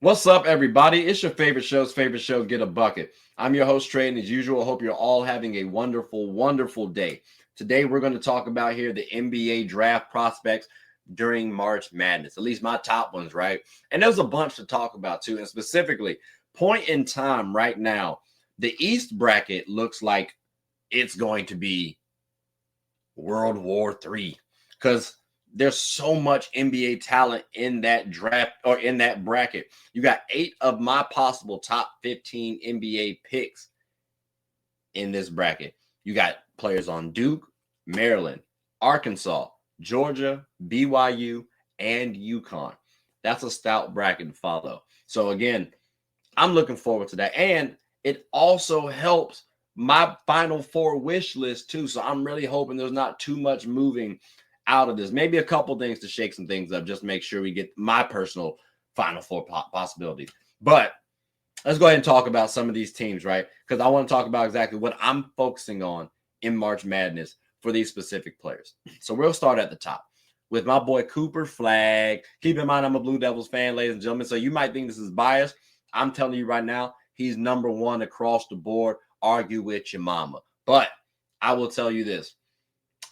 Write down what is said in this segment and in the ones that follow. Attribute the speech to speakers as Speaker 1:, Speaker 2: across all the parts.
Speaker 1: What's up, everybody? It's your favorite show, Get a Bucket. I'm your host, Trey, and as usual, hope you're all having a wonderful, wonderful day. Today, we're going to talk about here the NBA draft prospects during March Madness, at least my top ones, right? And there's a bunch to talk about, too, and specifically, point in time right now, the East bracket looks like it's going to be World War III because there's so much NBA talent in that draft or in that bracket. You got 8 of my possible top 15 NBA picks in this bracket. You got players on Duke, Maryland, Arkansas, Georgia, BYU, and UConn. That's a stout bracket to follow. So again, I'm looking forward to that. And it also helps my Final Four wish list too. So I'm really hoping there's not too much moving out of this. Maybe a couple things to shake some things up, just make sure we get my personal Final Four possibilities. But let's go ahead and talk about some of these teams, right? Because I want to talk about exactly what I'm focusing on in March Madness for these specific players. So we'll start at the top with my boy Cooper Flagg. Keep in mind, I'm a Blue Devils fan, ladies and gentlemen, so you might think this is biased. I'm telling you right now, he's number one across the board. Argue with your mama. But I will tell you this.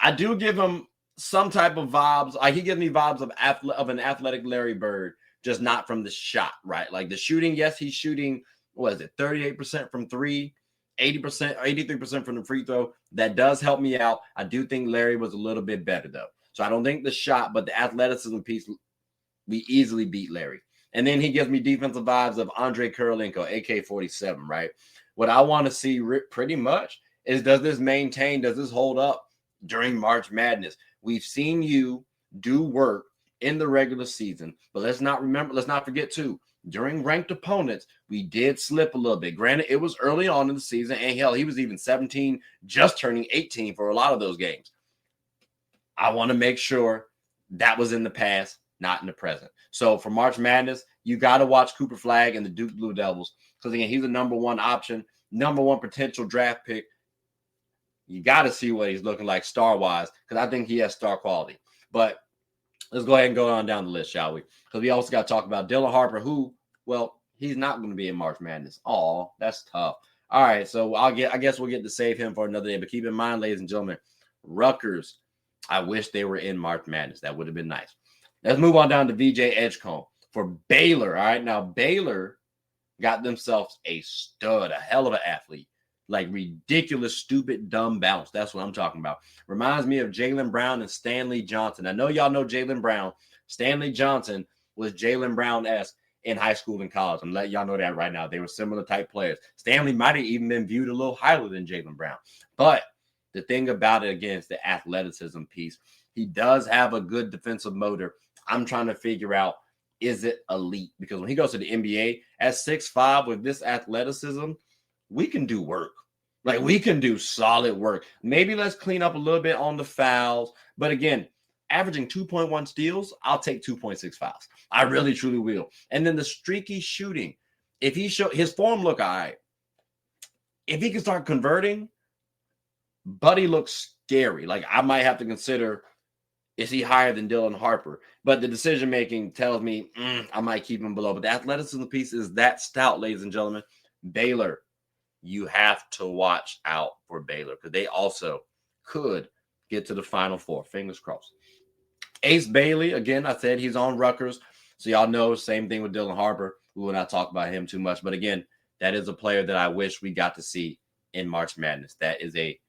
Speaker 1: I do give him some type of vibes. Like he gives me vibes of an athletic Larry Bird, just not from the shot, right? Like the shooting, yes, he's shooting, what is it, 38% from three, 80%, 83% from the free throw. That does help me out. I do think Larry was a little bit better, though. So I don't think the shot, but the athleticism piece, we easily beat Larry. And then he gives me defensive vibes of Andre Kirilenko, AK-47, right? What I want to see pretty much is does this hold up during March Madness? We've seen you do work in the regular season, but let's not forget too, during ranked opponents, we did slip a little bit. Granted, it was early on in the season, and hell, he was even 17, just turning 18 for a lot of those games. I want to make sure that was in the past, not in the present. So for March Madness, you got to watch Cooper Flagg and the Duke Blue Devils because, again, he's a number one option, number one potential draft pick. You got to see what he's looking like star-wise because I think he has star quality. But let's go ahead and go on down the list, shall we? Because we also got to talk about Dylan Harper, who, well, he's not going to be in March Madness. Oh, that's tough. All right, so I guess we'll get to save him for another day. But keep in mind, ladies and gentlemen, Rutgers, I wish they were in March Madness. That would have been nice. Let's move on down to VJ Edgecombe for Baylor. All right, now Baylor got themselves a stud, a hell of an athlete. Like ridiculous, stupid, dumb bounce. That's what I'm talking about. Reminds me of Jaylen Brown and Stanley Johnson. I know y'all know Jaylen Brown. Stanley Johnson was Jaylen Brown-esque in high school and college. I'm letting y'all know that right now. They were similar type players. Stanley might have even been viewed a little higher than Jaylen Brown. But the thing about it, again, is the athleticism piece. He does have a good defensive motor. I'm trying to figure out, is it elite? Because when he goes to the NBA at 6'5" with this athleticism, we can do work. Like we can do solid work. Maybe let's clean up a little bit on the fouls. But again, averaging 2.1 steals, I'll take 2.6 fouls. I really, truly will. And then the streaky shooting. If he his form look all right. If he can start converting, Buddy looks scary. Like I might have to consider, is he higher than Dylan Harper? But the decision-making tells me I might keep him below. But the athleticism piece is that stout, ladies and gentlemen. Baylor. You have to watch out for Baylor because they also could get to the Final Four. Fingers crossed. Ace Bailey, again, I said he's on Rutgers. So y'all know, same thing with Dylan Harper. We will not talk about him too much. But again, that is a player that I wish we got to see in March Madness. That is a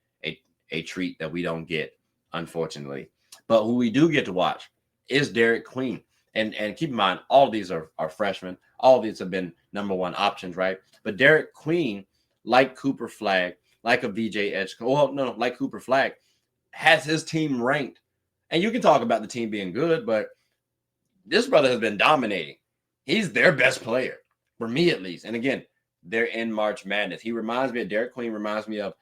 Speaker 1: treat that we don't get, unfortunately. But who we do get to watch is Derrick Queen. And keep in mind, all of these are freshmen. All of these have been number one options, right? But Derrick Queen, like Cooper Flagg, like a VJ Edgecombe, well, no, like Cooper Flagg, has his team ranked. And you can talk about the team being good, but this brother has been dominating. He's their best player, for me at least. And again, they're in March Madness. He reminds me of Derrick Queen, reminds me of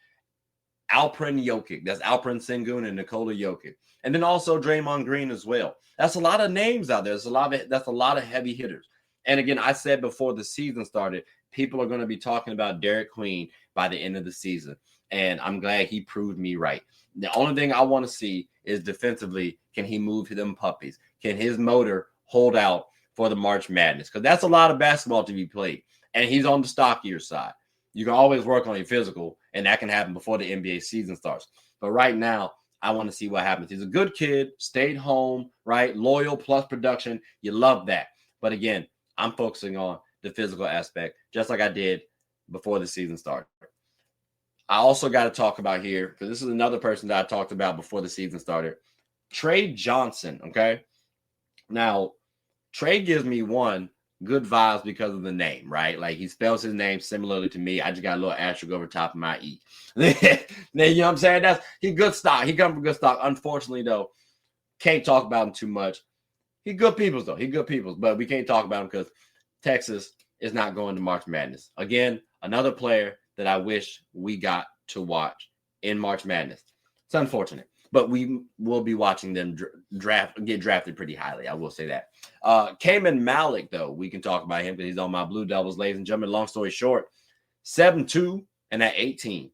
Speaker 1: Alperen Jokić. That's Alperen Şengün and Nikola Jokić. And then also Draymond Green as well. That's a lot of names out there. That's a lot of heavy hitters. And again, I said before the season started, people are going to be talking about Derrick Queen by the end of the season. And I'm glad he proved me right. The only thing I want to see is defensively, can he move them puppies? Can his motor hold out for the March Madness, because that's a lot of basketball to be played. And he's on the stockier side. You can always work on your physical, and that can happen before the NBA season starts. But right now, I want to see what happens. He's a good kid, stayed home, right? Loyal plus production. You love that. But again, I'm focusing on the physical aspect, just like I did before the season started. I also got to talk about here, because this is another person that I talked about before the season started, Trey Johnson, okay? Now, Trey gives me one, good vibes because of the name, right? Like, he spells his name similarly to me. I just got a little asterisk over top of my E. Then, you know what I'm saying? He good stock. He comes from good stock. Unfortunately, though, can't talk about him too much. He good peoples, though. He good peoples, but we can't talk about him because Texas is not going to March Madness. Again, another player that I wish we got to watch in March Madness. It's unfortunate, but we will be watching them get drafted pretty highly. I will say that. Khaman Maluach, though, we can talk about him because he's on my Blue Devils, ladies and gentlemen. Long story short, 7'2" and at 18.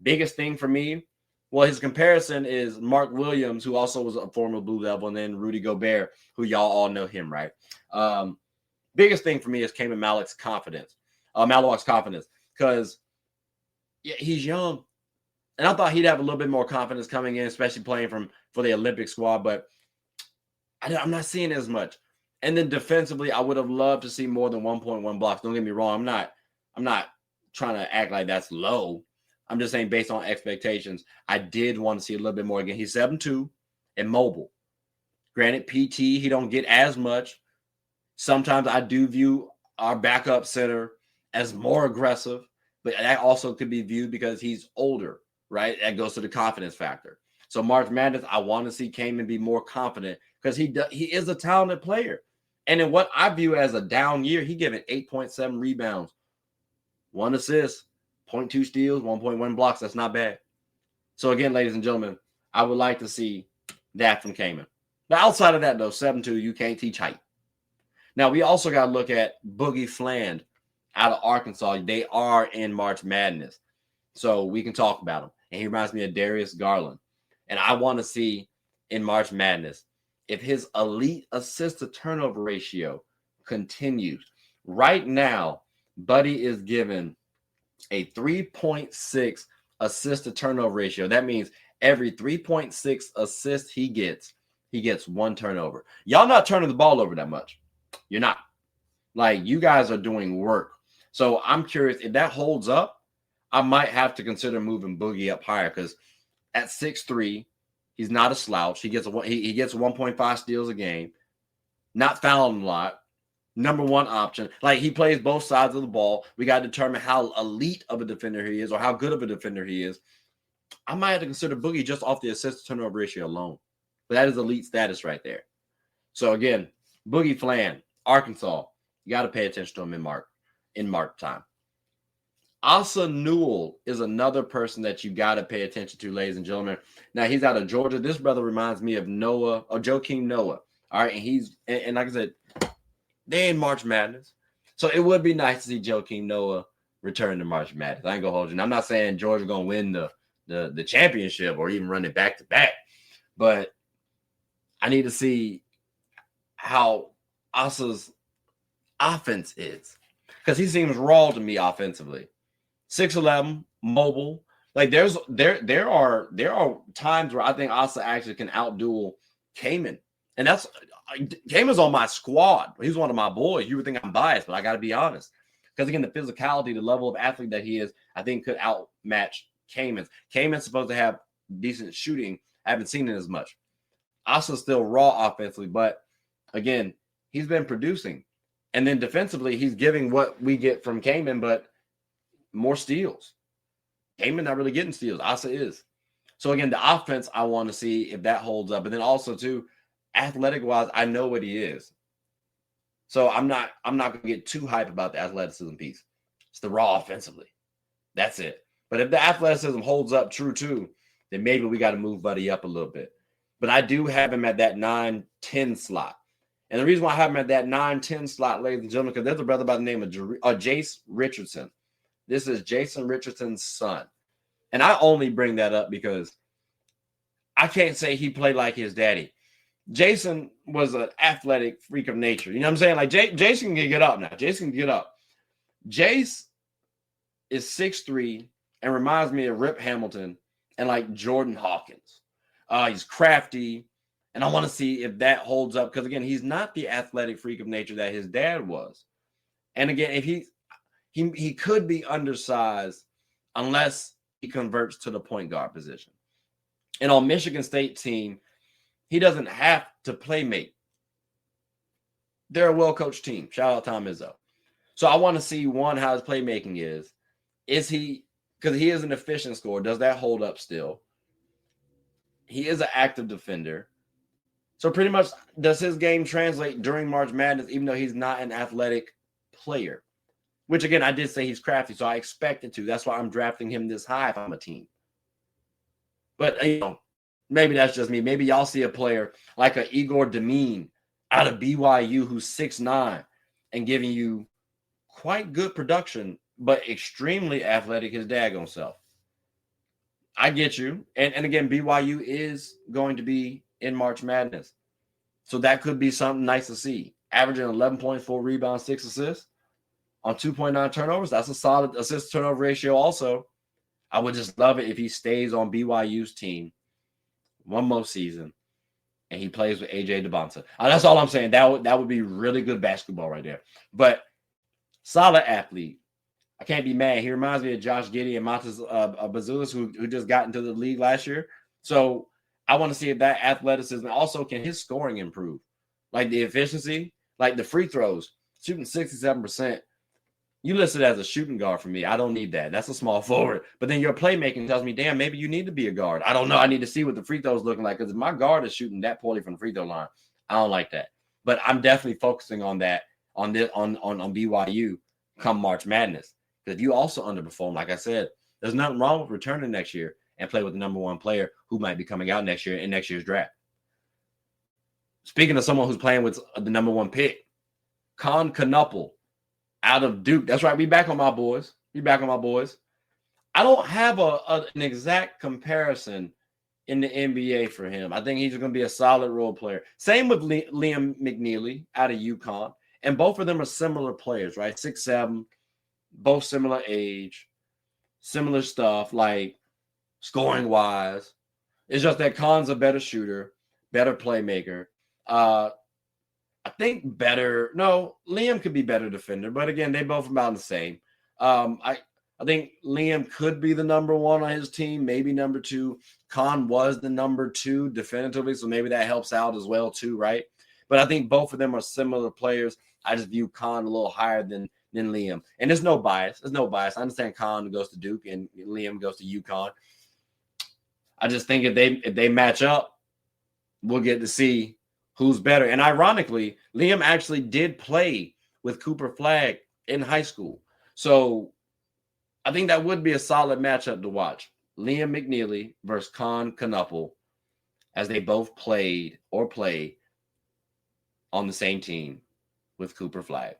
Speaker 1: Biggest thing for me, well, his comparison is Mark Williams, who also was a former Blue Devil, and then Rudy Gobert, who y'all all know him, right? Biggest thing for me is Khaman Maluach's confidence. Because he's young. And I thought he'd have a little bit more confidence coming in, especially playing for the Olympic squad, but I'm not seeing as much. And then defensively, I would have loved to see more than 1.1 blocks. Don't get me wrong. I'm not trying to act like that's low. I'm just saying based on expectations, I did want to see a little bit more. Again, he's 7'2" and mobile. Granted, PT, he don't get as much. Sometimes I do view our backup center as more aggressive, but that also could be viewed because he's older, right? That goes to the confidence factor. So March Madness, I want to see Khaman be more confident because he is a talented player. And in what I view as a down year, he given 8.7 rebounds, 1 assist, 0.2 steals, 1.1 blocks. That's not bad. So again, ladies and gentlemen, I would like to see that from Khaman. But outside of that, though, 7'2", you can't teach height. Now, we also got to look at Boogie Fland out of Arkansas. They are in March Madness. So we can talk about him. And he reminds me of Darius Garland. And I want to see in March Madness if his elite assist-to-turnover ratio continues. Right now, Buddy is given a 3.6 assist-to-turnover ratio. That means every 3.6 assists he gets 1 turnover. Y'all not turning the ball over that much. You're not. Like, you guys are doing work. So I'm curious if that holds up. I might have to consider moving Boogie up higher because at 6'3", he's not a slouch. He gets 1.5 steals a game. Not fouling a lot. Number one option. Like, he plays both sides of the ball. We got to determine how elite of a defender he is or how good of a defender he is. I might have to consider Boogie just off the assist-to-turnover ratio alone. But that is elite status right there. So, again, Boogie Fland, Arkansas. You got to pay attention to him in March time. Asa Newell is another person that you got to pay attention to, ladies and gentlemen. Now, he's out of Georgia. This brother reminds me of Joakim Noah. All right, and like I said, they in March Madness. So it would be nice to see Joakim Noah return to March Madness. I ain't going to hold you. And I'm not saying Georgia going to win the championship or even run it back-to-back. But I need to see how Asa's offense is. Because he seems raw to me offensively. 6'11", mobile. Like there are times where I think Asa actually can outduel Khaman. And Khaman's on my squad. He's one of my boys. You would think I'm biased, but I got to be honest. Because again, the physicality, the level of athlete that he is, I think could outmatch Khaman's. Khaman's supposed to have decent shooting. I haven't seen it as much. Asa's still raw offensively, but again, he's been producing. And then defensively, he's giving what we get from Khaman, but more steals. Khaman not really getting steals. Asa is. So again, the offense, I want to see if that holds up. And then also too, athletic-wise, I know what he is. So I'm not going to get too hype about the athleticism piece. It's the raw offensively. That's it. But if the athleticism holds up true too, then maybe we got to move Buddy up a little bit. But I do have him at that 9-10 slot. And the reason why I have him at that 9-10 slot, ladies and gentlemen, because there's a brother by the name of Jace Richardson. This is Jason Richardson's son. And I only bring that up because I can't say he played like his daddy. Jason was an athletic freak of nature. You know what I'm saying? Like Jason can get up now. Jason can get up. Jace is 6'3" and reminds me of Rip Hamilton and like Jordan Hawkins. He's crafty, and I want to see if that holds up because again, he's not the athletic freak of nature that his dad was. And again, if he could be undersized unless he converts to the point guard position. And on Michigan State team, he doesn't have to play make. They're a well-coached team. Shout out Tom Izzo. So I want to see, one, how his playmaking is. Is he, because he is an efficient scorer, does that hold up still? He is an active defender. So pretty much, does his game translate during March Madness, even though he's not an athletic player? Which, again, I did say he's crafty, so I expect it to. That's why I'm drafting him this high if I'm a team. But, maybe that's just me. Maybe y'all see a player like a Igor Dimeen out of BYU who's 6'9" and giving you quite good production, but extremely athletic, his daggone self. I get you. And again, BYU is going to be in March Madness. So that could be something nice to see. Averaging 11.4 rebounds, 6 assists on 2.9 turnovers. That's a solid assist-turnover ratio also. I would just love it if he stays on BYU's team one more season and he plays with AJ DeBonta. That's all I'm saying. That would be really good basketball right there. But solid athlete. I can't be mad. He reminds me of Josh Giddey and Matas Bazulis, who just got into the league last year. So I want to see if that athleticism also can his scoring improve. Like the efficiency, like the free throws, shooting 67%. You listed as a shooting guard for me. I don't need that. That's a small forward. But then your playmaking tells me, damn, maybe you need to be a guard. I don't know. I need to see what the free throws looking like because if my guard is shooting that poorly from the free throw line, I don't like that. But I'm definitely focusing on that on BYU come March Madness. Because if you also underperform, like I said, there's nothing wrong with returning next year and play with the number one player who might be coming out next year in next year's draft. Speaking of someone who's playing with the number one pick, Kon Knuffle out of Duke. That's right. We back on my boys. I don't have an exact comparison in the NBA for him. I think he's going to be a solid role player. Same with Liam McNeely out of UConn. And both of them are similar players, right? 6'7", both similar age, similar stuff, like scoring-wise. It's just that Kon's a better shooter, better playmaker. I think Liam could be better defender, but again, they both about the same. I think Liam could be the number one on his team, maybe number two. Kon was the number two definitively, so maybe that helps out as well too, right? But I think both of them are similar players. I just view Kon a little higher than Liam. And there's no bias. I understand Kon goes to Duke and Liam goes to UConn. I just think if they match up, we'll get to see who's better. And ironically, Liam actually did play with Cooper Flagg in high school. So I think that would be a solid matchup to watch. Liam McNeely versus Kon Knuffle as they both played or play on the same team with Cooper Flagg.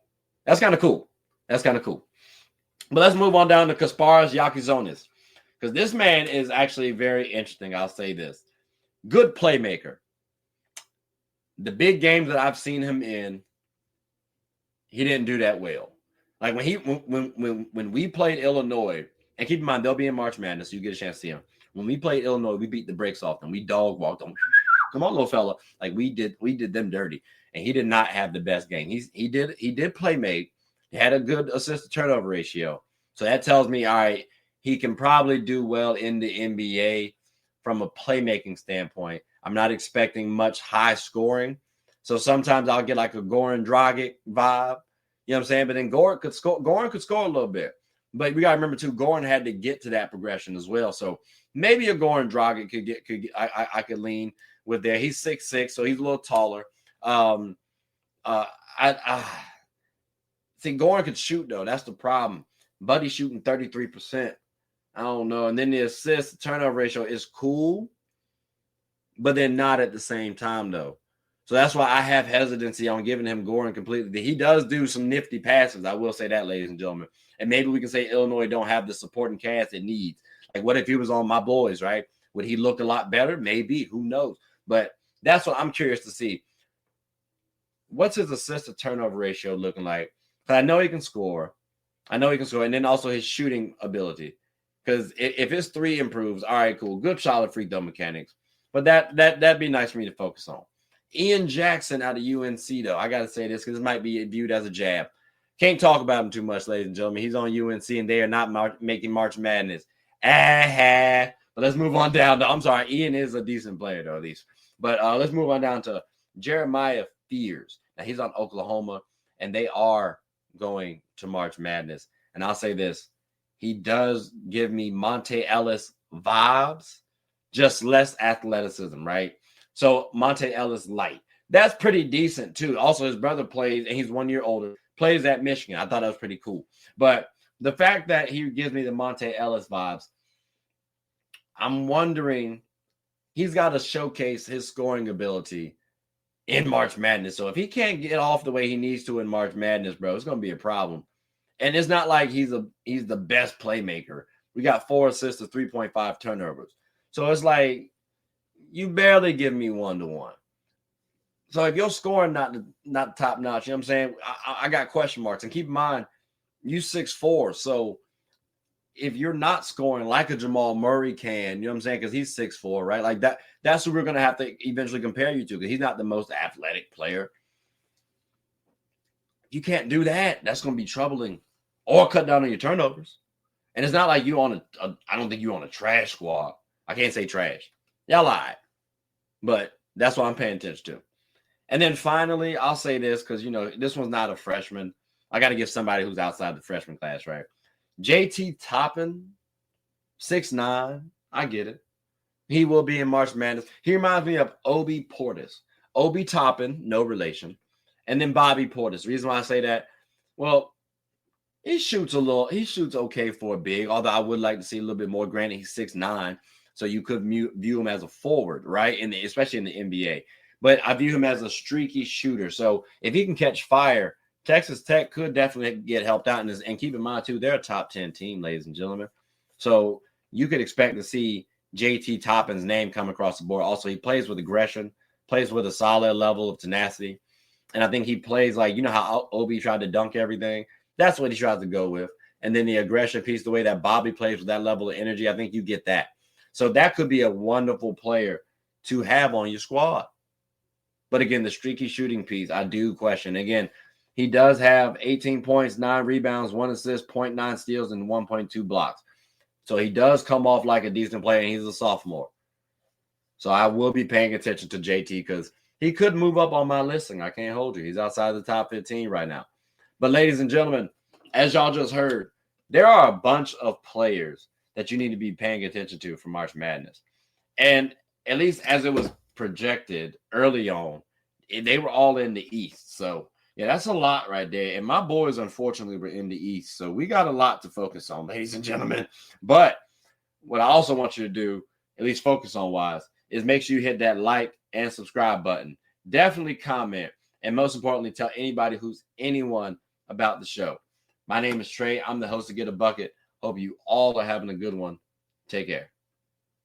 Speaker 1: That's kind of cool. But let's move on down to Kasparas Yakizonis because this man is actually very interesting. I'll say this. Good playmaker. The big games that I've seen him in, he didn't do that well. Like when we played Illinois, and keep in mind they'll be in March Madness, so you get a chance to see him. When we played Illinois, we beat the brakes off them. We dog walked them. Come on, little fella. Like we did them dirty, and he did not have the best game. He did play make. He had a good assist to turnover ratio, so that tells me all right, he can probably do well in the NBA from a playmaking standpoint. I'm not expecting much high scoring. So sometimes I'll get like a Goran Dragic vibe. You know what I'm saying? But then Goran could score a little bit. But we got to remember too, Goran had to get to that progression as well. So maybe a Goran Dragic could get I could lean with there. He's 6'6", so he's a little taller. See, Goran could shoot though. That's the problem. Buddy's shooting 33%. I don't know. And then the assist turnover ratio is cool, but then not at the same time, though. So that's why I have hesitancy on giving him Goran completely. He does do some nifty passes. I will say that, ladies and gentlemen. And maybe we can say Illinois don't have the supporting cast it needs. Like, what if he was on my boys, right? Would he look a lot better? Maybe. Who knows? But That's what I'm curious to see. What's his assist to turnover ratio looking like? Because I know he can score. And then also his shooting ability. Because if his three improves, all right, cool. Good, solid free throw mechanics. But that'd be nice for me to focus on. Ian Jackson out of UNC, though. I got to say this because this might be viewed as a jab. Can't talk about him too much, ladies and gentlemen. He's on UNC, and they are not making March Madness. But let's move on down to, I'm sorry, Ian is a decent player, though, at least. But let's move on down to Jeremiah Fears. Now, he's on Oklahoma, and they are going to March Madness. And I'll say this. He does give me Monte Ellis vibes, just less athleticism, right? So Monte Ellis light. That's pretty decent, too. Also, his brother plays, and he's 1 year older, plays at Michigan. I thought that was pretty cool. But the fact that he gives me the Monte Ellis vibes, I'm wondering, he's got to showcase his scoring ability in March Madness. So if he can't get off the way he needs to in March Madness, bro, it's going to be a problem. And it's not like he's the best playmaker. We got 4 assists to 3.5 turnovers. So it's like you barely give me 1-to-1. So if you're scoring not top notch, you know what I'm saying? I got question marks. And keep in mind, you 6'4". So if you're not scoring like a Jamal Murray can, you know what I'm saying? Because he's 6'4", right? Like that's who we're going to have to eventually compare you to, because he's not the most athletic player. You can't do that. That's going to be troubling. Or cut down on your turnovers. And it's not like you on I don't think you on a trash squad. I can't say trash. Y'all lied. But that's what I'm paying attention to. And then finally, I'll say this because, this one's not a freshman. I got to give somebody who's outside the freshman class, right? JT Toppin, 6'9". I get it. He will be in March Madness. He reminds me of Obi Portis. Obi Toppin, no relation. And then Bobby Portis. The reason why I say that, well, he shoots okay for a big, although I would like to see a little bit more. Granted, he's 6'9", so you could view him as a forward, right? Especially in the NBA. But I view him as a streaky shooter. So if he can catch fire, Texas Tech could definitely get helped out. And keep in mind, too, they're a top 10 team, ladies and gentlemen. So you could expect to see JT Toppin's name come across the board. Also, he plays with aggression, plays with a solid level of tenacity. And I think he plays like, how Obi tried to dunk everything? That's what he tries to go with. And then the aggression piece, the way that Bobby plays with that level of energy, I think you get that. So that could be a wonderful player to have on your squad. But again, the streaky shooting piece, I do question. Again, he does have 18 points, 9 rebounds, 1 assist, 0.9 steals, and 1.2 blocks. So he does come off like a decent player, and he's a sophomore. So I will be paying attention to JT because he could move up on my listing. I can't hold you. He's outside the top 15 right now. But ladies and gentlemen, as y'all just heard, there are a bunch of players that you need to be paying attention to for March Madness. And at least as it was projected early on, they were all in the East. So, yeah, that's a lot right there. And my boys, unfortunately, were in the East. So we got a lot to focus on, ladies and gentlemen. But what I also want you to do, at least focus on wise, is make sure you hit that like and subscribe button. Definitely comment. And most importantly, tell anybody who's anyone about the show. My name is Trey. I'm the host of Get a Bucket. Hope you all are having a good one. Take care.